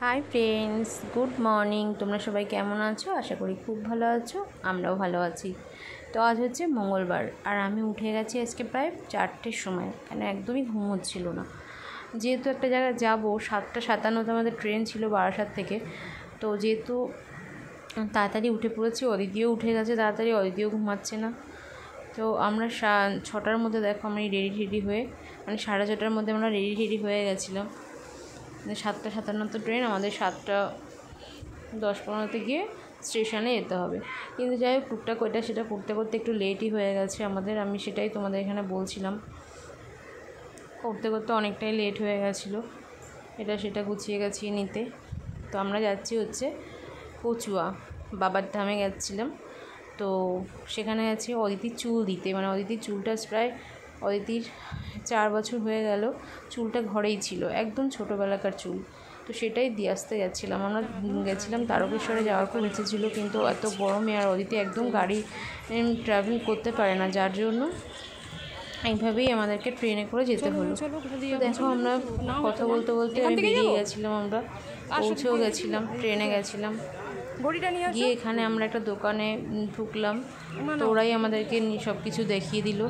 Hi friends, good morning. তোমরা সবাই কেমন আছো? আশা করি খুব ভালো আছো, আমরাও ভালো আছি। তো আজ হচ্ছে মঙ্গলবার, আর আমি উঠে গেছি আজকে প্রায় 4টের সময়, কেন একদমই ঘুম হচ্ছিল না। যেহেতু একটা জায়গায় যাবো, 7:57 আমাদের ট্রেন ছিল বারাসাত থেকে। তো যেহেতু তাড়াতাড়ি উঠে পড়েছি, অদিতিও উঠে গেছে তাড়াতাড়ি, অদিতিও ঘুমাচ্ছে না। তো আমরা 6টার মধ্যে দেখো আমি রেডি হয়ে, মানে 6:30টার মধ্যে আমরা রেডি হয়ে গেছিলাম। 7:57 ট্রেন, আমাদের 7:10-15 গিয়ে স্টেশনে যেতে হবে। কিন্তু যাই হোক, টুকটাক ওইটা সেটা করতে করতে একটু লেটই হয়ে গেছে আমাদের। আমি সেটাই তোমাদের এখানে বলছিলাম, করতে করতে অনেকটাই লেট হয়ে গেছিলো, এটা সেটা গুছিয়ে নিতে। তো আমরা যাচ্ছি হচ্ছে কচুয়া, বাবার ধামে যাচ্ছিলাম। তো সেখানে গেছি অদিতির চুল দিতে, মানে অদিতির চুলটা প্রায় অদিতির 4 বছর হয়ে গেল, চুলটা ঘরেই ছিল, একদম ছোটোবেলাকার চুল। তো সেটাই দিয়ে আসতে যাচ্ছিলাম। আমরা গেছিলাম তারকেশ্বরে, যাওয়ার খুব ইচ্ছে ছিল, কিন্তু এত গরমে আর অদিতি একদম গাড়ি ট্রাভেল করতে পারে না, যার জন্য এইভাবেই আমাদেরকে ট্রেনে করে যেতে হলো। দেখো আমরা কথা বলতে বলতে আমি বেরিয়ে গেছিলাম, আমরা পৌঁছেও গেছিলাম, ট্রেনে গেছিলাম। গিয়ে এখানে আমরা একটা দোকানে ঢুকলাম, তো ওরাই আমাদেরকে সব কিছু দেখিয়ে দিল।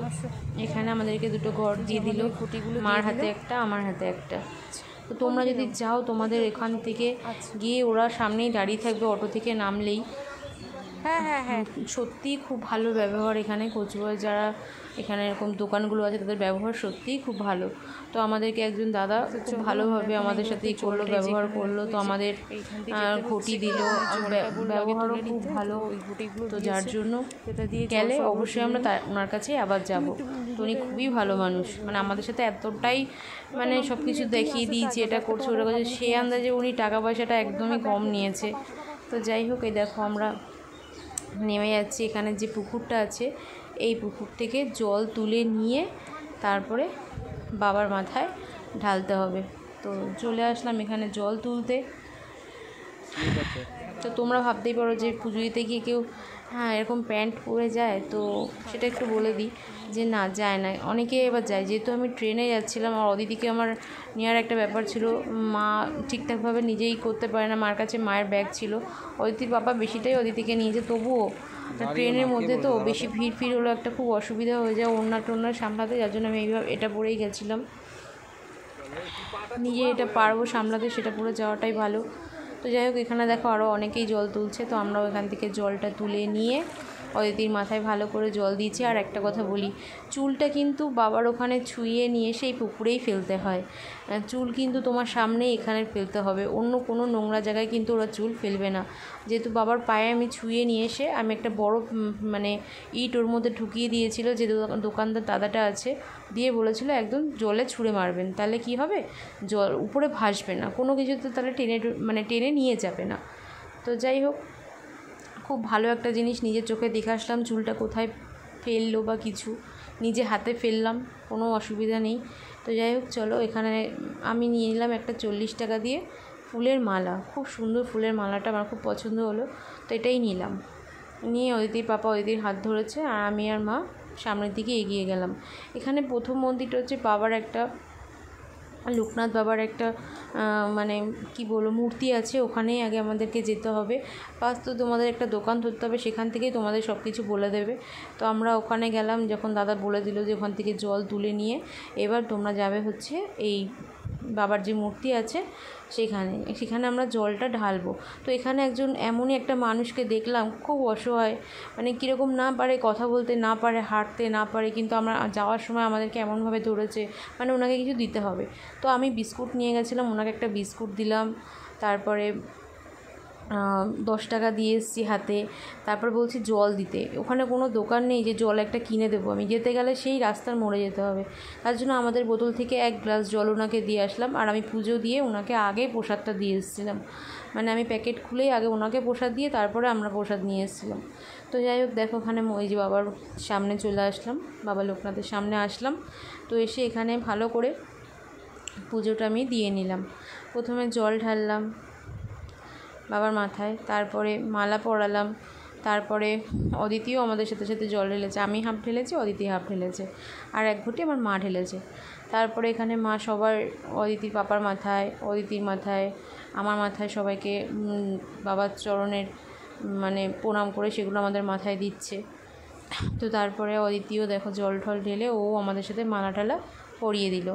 এখানে আমাদেরকে দুটো ঘর দিয়ে দিল, মার হাতে একটা, আমার হাতে একটা। তো তোমরা যদি যাও, তোমাদের এখান থেকে গিয়ে ওরা সামনেই দাঁড়িয়ে থাকবে, অটো থেকে নামলেই। হ্যাঁ, সত্যিই খুব ভালো ব্যবহার এখানে। কচুয়ায় যারা এখানে এরকম দোকানগুলো আছে, তাদের ব্যবহার সত্যিই খুব ভালো। তো আমাদেরকে একজন দাদা খুব ভালোভাবে আমাদের সাথেই করলো, ব্যবহার করলো। তো আমাদের ঘটি দিল, ব্যবহারও খুব ভালো। তো যার জন্য গেলে অবশ্যই আমরা ওনার কাছেই আবার যাব। তো উনি খুবই ভালো মানুষ, মানে আমাদের সাথে এতটাই মানে সব কিছু দেখিয়ে দিয়েছে, এটা করছে ওটা করছে, সে আন্দাজে উনি টাকা পয়সাটা একদমই কম নিয়েছে। তো যাই হোক, এই দেখো আমরা নেমে যাচ্ছি। এখানে যে পুকুরটা আছে, এই পুকুর থেকে জল তুলে নিয়ে তারপরে বাবার মাথায় ঢালতে হবে। তো চলে আসলাম এখানে জল তুলতে। তো তোমরা ভাবতেই পারো যে পুজো দিতে গিয়ে কেউ এরকম প্যান্ট পরে যায়, তো সেটা একটু বলে দিই যে না, যায় না, অনেকে এবার যায়। যেহেতু আমি ট্রেনে যাচ্ছিলাম, আর অদিতিকে আমার নেওয়ার একটা ব্যাপার ছিল, মা ঠিকঠাকভাবে নিজেই করতে পারে না, মার কাছে মায়ের ব্যাগ ছিল। অদিতির বাবা বেশিটাই অদিতিকে নিয়েছে, তবুও ট্রেনের মধ্যে তো বেশি ভিড় হলো, একটা খুব অসুবিধা হয়ে যায় ওড়না টোড়না সামলাতে, যার জন্য আমি এইভাবে এটা পরেই গেছিলাম। নিজে এটা পারবো সামলাতে, সেটা পরে যাওয়াটাই ভালো। তো যাই হোক, এখানে দেখো আরও অনেকেই জল তুলছে, তো আমরাও এখান থেকে জলটা তুলে নিয়ে অদিতির মাথায় ভালো করে জল দিয়েছি। আর একটা কথা বলি, চুলটা কিন্তু বাবার ওখানে ছুঁয়ে নিয়ে সেই পুকুরেই ফেলতে হয়। চুল কিন্তু তোমার সামনেই এখানে ফেলতে হবে, অন্য কোনো নোংরা জায়গায় কিন্তু ওরা চুল ফেলবে না। যেহেতু বাবার পায়ে আমি ছুঁয়ে নিয়ে এসে আমি একটা বড় মানে ইট ওর মধ্যে ঢুকিয়ে দিয়েছিল, যে দোকানদার দাদাটা আছে, দিয়ে বলেছিল একদম জলে ছুঁড়ে মারবেন, তাহলে কি হবে, জল উপরে ভাসবে না, কোনো কিছুতে তাহলে টেনে নিয়ে যাবে না। তো যাই হোক, খুব ভালো একটা জিনিস নিজের চোখে দেখে আসলাম, চুলটা কোথায় ফেললো বা কিছু, নিজে হাতে ফেললাম, কোনো অসুবিধা নেই। তো যাই হোক, চলো, এখানে আমি নিয়ে নিলাম একটা 40 টাকা দিয়ে ফুলের মালা, খুব সুন্দর ফুলের মালাটা আমার খুব পছন্দ হলো, তো এটাই নিলাম। নিয়ে অদিতির পাপা অদিতির হাত ধরেছে, আর আমি আর মা সামনের দিকে এগিয়ে গেলাম। এখানে প্রথম মন্দিরটা হচ্ছে বাবার একটা, লোকনাথ বাবার একটা মানে কি বলবো, মূর্তি আছে, ওখানেই আগে আমাদেরকে যেতে হবে। ফার্স্ট তো তোমাদের একটা দোকান ধরতে হবে, সেখান থেকেই তোমাদের সব কিছু বলে দেবে। তো আমরা ওখানে গেলাম, যখন দাদা বলে দিল যে ওখান থেকে জল তুলে নিয়ে এবার তোমরা যাবে হচ্ছে এই বাবার যে মূর্তি আছে সেখানে আমরা জলটা ঢালবো। তো এখানে একজন এমনই একটা মানুষকে দেখলাম, খুব অসহায়, মানে কীরকম না পারে কথা বলতে, না পারে হাঁটতে, না পারে, কিন্তু আমরা যাওয়ার সময় আমাদেরকে এমনভাবে ধরেছে, মানে ওনাকে কিছু দিতে হবে। তো আমি বিস্কুট নিয়ে গেছিলাম, ওনাকে একটা বিস্কুট দিলাম, তারপরে 10 টাকা দিয়ে এসেছি হাতে। তারপর বলছি জল দিতে, ওখানে কোনো দোকান নেই যে জল একটা কিনে দেবো, আমি যেতে গেলে সেই রাস্তার মোড়ে যেতে হবে, তার জন্য আমাদের বোতল থেকে 1 গ্লাস জল ওনাকে দিয়ে আসলাম। আর আমি পুজো দিয়ে ওনাকে আগে প্রসাদটা দিয়ে এসেছিলাম, মানে আমি প্যাকেট খুলেই আগে ওনাকে প্রসাদ দিয়ে তারপরে আমরা প্রসাদ নিয়ে এসেছিলাম। তো যাই হোক, দেখো ওখানে ওই যে বাবার সামনে চলে আসলাম, বাবা লোকনাথের সামনে আসলাম। তো এসে এখানে ভালো করে পুজোটা আমি দিয়ে নিলাম। প্রথমে জল ঢাললাম বাবার মাথায়, তারপরে মালা পরালাম, তারপরে অদিতিও আমাদের সাথে সাথে জল ঢেলেছে, আমি হাফ ঢেলেছি, অদিতি হাফ ঢেলেছে, আর এক ঘটি আমার মা ঢেলেছে। তারপরে এখানে মা সবার অদিতির পাপার মাথায়, অদিতির মাথায়, আমার মাথায় সবাইকে বাবার চরণের মানে প্রণাম করে সেগুলো আমাদের মাথায় দিচ্ছে। তো তারপরে অদিতিও দেখো জল ঠল ঢেলে ও আমাদের সাথে মালা টালা পরিয়ে দিল।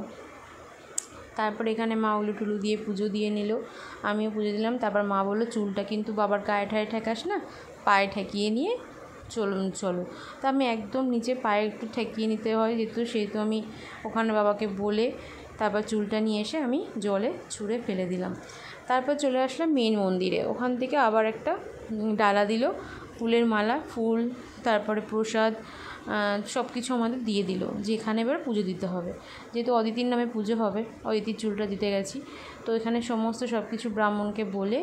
তারপর এখানে মা উলু টুলু দিয়ে পুজো দিয়ে নিল, আমিও পুজো দিলাম। তারপর মা বললো চুলটা কিন্তু বাবার গায়ে ঠায়ে ঠেকাস না, পায়ে ঠেকিয়ে নিয়ে চলো। তো আমি একদম নিচে পায়ে একটু ঠেকিয়ে নিতে হয় সেহেতু আমি ওখানে বাবাকে বলে তারপর চুলটা নিয়ে এসে আমি জলে ছুঁড়ে ফেলে দিলাম। তারপর চলে আসলাম মেন মন্দিরে, ওখান থেকে আবার একটা ডালা দিল, ফুলের মালা, ফুল, তারপরে প্রসাদ সব কিছু আমাদের দিয়ে দিল, যেখানে এবার পুজো দিতে হবে। যেহেতু অদিতির নামে পুজো হবে, অদিতির চুলটা দিতে গেছি, তো এখানে সমস্ত সব কিছু ব্রাহ্মণকে বলে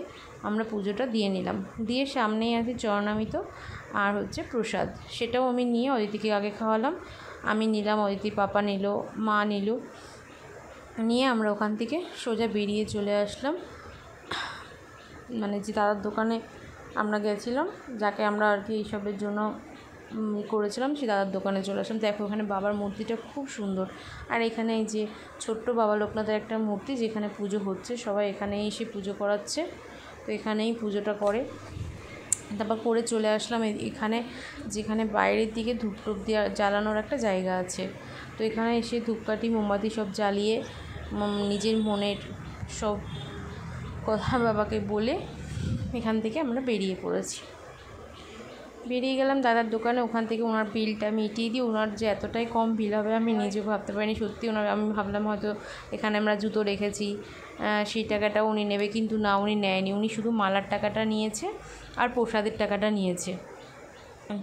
আমরা পুজোটা দিয়ে নিলাম। দিয়ে সামনেই আছে চরণামৃত আর হচ্ছে প্রসাদ, সেটাও আমি নিয়ে অদিতিকে আগে খাওয়ালাম, আমি নিলাম, অদিতির পাপা নিল, মা নিল, নিয়ে আমরা ওখান থেকে সোজা বেরিয়ে চলে আসলাম মানে যে দাদার দোকানে আমরা গেছিলাম, যাকে আমরা আর কি এইসবের জন্য করেছিলাম, সেই দাদার দোকানে চলে আসলাম। দেখো এখানে বাবার মূর্তিটা খুব সুন্দর, আর এখানে এই যে ছোট্ট বাবা লোকনাথের একটা মূর্তি, যেখানে পুজো হচ্ছে, সবাই এখানেই এসে পুজো করাচ্ছে, তো এখানেই পুজোটা করে। তারপর করে চলে আসলাম এখানে, যেখানে বাইরের দিকে ধূপ টুপ দিয়ে জ্বালানোর একটা জায়গা আছে, তো এখানে এসে ধূপকাঠি মোমবাতি সব জ্বালিয়ে নিজের মনের সব কথা বাবাকে বলে এখান থেকে আমরা বেরিয়ে পড়েছি। বেরিয়ে গেলাম দাদার দোকানে, ওখান থেকে ওনার বিলটা মিটিয়ে দিই। ওনার যে এতটাই কম বিল হবে আমি নিজেও ভাবতে পারিনি, সত্যি আমি ভাবলাম হয়তো এখানে আমরা জুতো রেখেছি সেই টাকাটা উনি নেবে, কিন্তু না, উনি নেয়নি, উনি শুধু মালার টাকাটা নিয়েছে আর প্রসাদের টাকাটা নিয়েছে।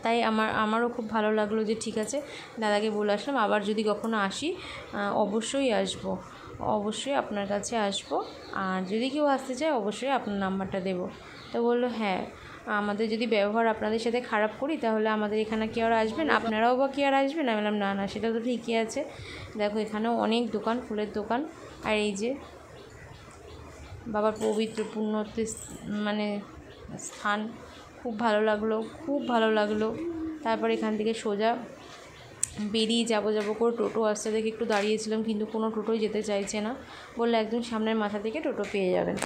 তাই আমারও খুব ভালো লাগলো যে ঠিক আছে, দাদাকে বলে আসলাম আবার যদি কখনো আসি অবশ্যই আসবো, অবশ্যই আপনার কাছে আসবো, আর যদি কেউ আসতে চায় অবশ্যই আপনার নাম্বারটা দেবো। তো বললো হ্যাঁ, আমাদের যদি ব্যবহার আপনাদের সাথে খারাপ করি তাহলে আমাদের এখানে কি আর আসবেন, আপনারাও বা কি আর আসবেন? আমি বললাম না সেটা তো ঠিকই আছে। দেখো এখানেও অনেক দোকান, ফুলের দোকান, আর এই যে বাবার পবিত্র পুণ্য মানে স্থান, খুব ভালো লাগলো। তারপর এখান থেকে সোজা বেরিয়ে যাবো করে টোটো আসতে দেখে একটু দাঁড়িয়েছিলাম, কিন্তু কোনো টোটোই যেতে চাইছে না, বললে একদম সামনের মাথা থেকে টোটো পেয়ে যাবেন।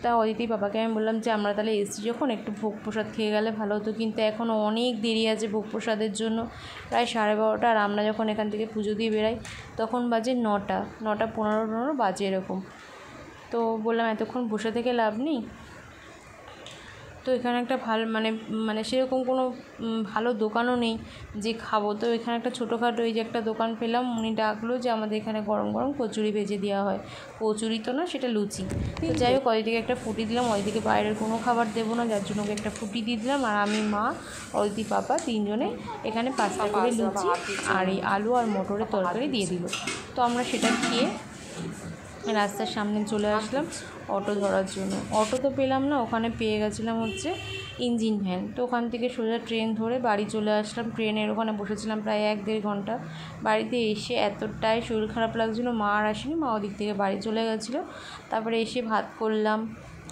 তা অদিতি বাবাকে আমি বললাম যে আমরা তাহলে এসছি যখন একটু ভোগ প্রসাদ খেয়ে গেলে ভালো হতো, কিন্তু এখনও অনেক দেরি আছে ভোগ প্রসাদের জন্য, প্রায় 12:30, আর আমরা যখন এখান থেকে পুজো দিয়ে বেরাই তখন বাজে 9টা 15 বাজে এরকম। তো বললাম এতক্ষণ বসে থেকে লাভ নেই, তো এখানে একটা ভালো মানে সেরকম কোনো ভালো দোকানও নেই যে খাবো, তো এখানে একটা ছোটোখাটো এই যে একটা দোকান পেলাম, উনি ডাকলো যে আমাদের এখানে গরম গরম কচুরি ভেজে দেওয়া হয়, কচুরি তো না, সেটা লুচি। তো যাই হোক অদিতিকে একটা ফুটি দিলাম, অদিতিকে বাইরের কোনো খাবার দেবো না, যার জন্য ওকে একটা ফুটি দিয়ে দিলাম, আর আমি, মা, অদিতি, পাপা তিনজনে এখানে 5টা করে লুচি আর এই আলু আর মটরের তরকারি দিয়ে দিল। তো আমরা সেটা খেয়ে রাস্তার সামনে চলে আসলাম অটো ধরার জন্য। অটো তো পেলাম না, ওখানে পেয়ে গেছিলাম হচ্ছে ইঞ্জিন ভ্যান। তো ওখান থেকে সোজা ট্রেন ধরে বাড়ি চলে আসলাম। ট্রেনের ওখানে বসেছিলাম প্রায় 1-1.5 ঘন্টা। বাড়িতে এসে এতটাই শরীর খারাপ লাগছিলো, মা আর আসেনি, মা ওদিক থেকে বাড়ি চলে গেছিলো। তারপরে এসে ভাত করলাম,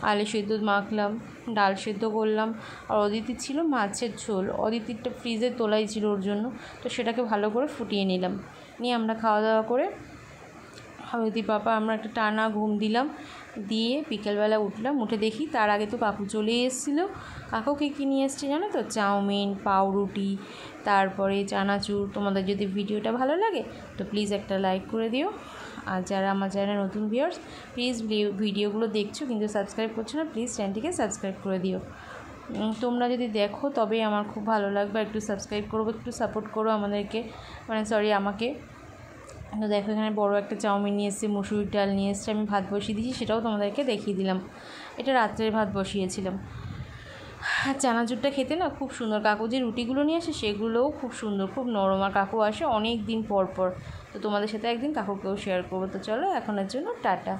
আলু সেদ্ধ মাখলাম, ডাল সেদ্ধ করলাম, আর অদিতির ছিল মাছের ঝোল, অদিতিরটা ফ্রিজে তোলাই ছিল ওর জন্য, তো সেটাকে ভালো করে ফুটিয়ে নিলাম, নিয়ে আমরা খাওয়া দাওয়া করে অদিতি পাপা আমরা একটা টানা ঘুম দিলাম, দিয়ে বিকেলবেলা উঠলাম, উঠে দেখি তার আগে তো কাকু চলেই এসেছিলো। কাকুকে কী নিয়ে এসছে জানো তো? চাউমিন, পাউরুটি, তারপরে চানাচুর। তোমাদের যদি ভিডিওটা ভালো লাগে তো প্লিজ একটা লাইক করে দিও, আর যারা আমার চ্যানেলে নতুন ভিউয়ার্স প্লিজ ভিডিওগুলো দেখছো কিন্তু সাবস্ক্রাইব করছো না, প্লিজ চ্যানেলটিকে সাবস্ক্রাইব করে দিও। তোমরা যদি দেখো তবেই আমার খুব ভালো লাগবে, একটু সাবস্ক্রাইব করবো, একটু সাপোর্ট করো আমাদেরকে, আমাকে। তো দেখো এখানে বড় একটা চাউমিন নিয়ে এসেছে, মুসুরির ডাল নিয়ে এসেছে, আমি ভাত বসিয়ে দিয়েছি, সেটাও তোমাদেরকে দেখিয়ে দিলাম। এটা রাত্রের ভাত বসিয়েছিলাম। আর চানাচুরটা খেতে না খুব সুন্দর, কাকু যে রুটিগুলো নিয়ে আসে সেগুলোও খুব সুন্দর, খুব নরম, আর কাকু আসে অনেক দিন পর। তো তোমাদের সাথে একদিন কাকুকেও শেয়ার করবো। তো চলো এখনের জন্য টাটা।